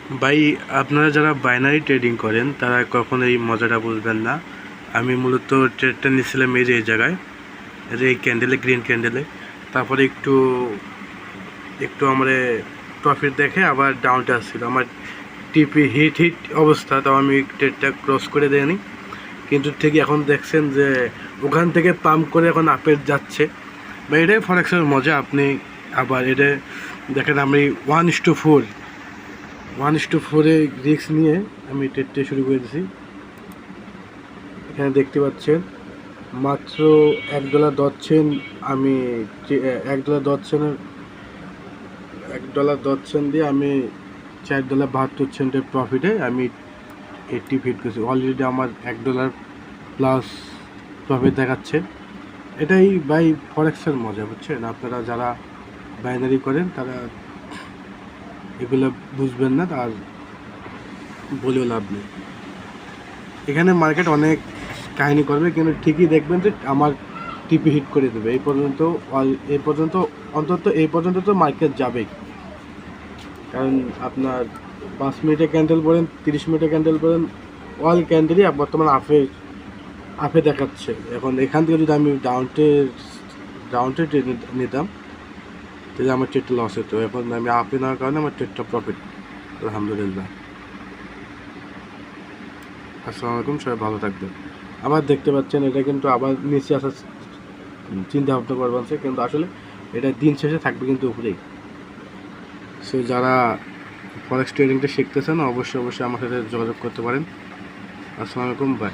ভাই, আপনারা যারা বাইনারি ট্রেডিং করেন তারা কখনো এই মজাটা বুঝবেন না। আমি মূলত ট্রেডটা নিয়েছিলাম এই জায়গায়, এই ক্যান্ডেলে, গ্রিন ক্যান্ডেলে। তারপরে একটু একটু আমার প্রফিট দেখে আবার ডাউনটা আসছিল, আমার টিপি হিট অবস্থা, তাও আমি ট্রেডটা ক্রস করে দেয়নি। কিন্তু ঠিক এখন দেখছেন যে ওখান থেকে পাম্প করে এখন আপের যাচ্ছে। বা এটাই ফরেক্সের মজা। আপনি আবার এটা দেখেন, আমি 1:4 রিস্ক নিয়ে আমি ট্রেডটা শুরু করে দিয়েছি। এখানে দেখতে পাচ্ছেন মাত্র $1 দচ্ছেন। আমি $1 দিয়ে আমি $4.72 প্রফিটে আমি 80 ফিট করছি। অলরেডি আমার $1 প্লাস প্রফিট দেখাচ্ছে। এটাই ভাই ফরেক্সের মজা, বুঝছেন? আপনারা যারা বাইনারি করেন তারা এগুলো বুঝবেন না, আর বলেও লাভ নেই। এখানে মার্কেট অনেক কাহিনী করবে, কিন্তু ঠিকই দেখবেন যে আমার টিপি হিট করে দেবে। এই পর্যন্ত তো মার্কেট যাবেই। কারণ আপনার 5 মিনিটে ক্যান্ডেল পড়েন, 30 মিনিটে ক্যান্ডেল পড়েন, অল ক্যান্ডেলই বর্তমান আপে দেখাচ্ছে। এখন এখান থেকে যদি আমি ডাউনটে ট্রেড নিতাম তাহলে আমার ট্রেডটা লস হতো। এখন আমি আপে নেওয়ার কারণে আমার ট্রেডটা প্রফিট, আলহামদুলিল্লাহ। আসসালামু আলাইকুম, সবাই ভালো থাকবেন। আবার দেখতে পাচ্ছেন এটা কিন্তু আবার নিচে আসার চিন্তা ভাবনা করবেন, কিন্তু আসলে এটা দিন শেষে থাকবে কিন্তু উপরেই। সো যারা ফরেক্স ট্রেডিংটা শিখতেছেন অবশ্যই আমার সাথে যোগাযোগ করতে পারেন। আসসালামু আলাইকুম, বাই।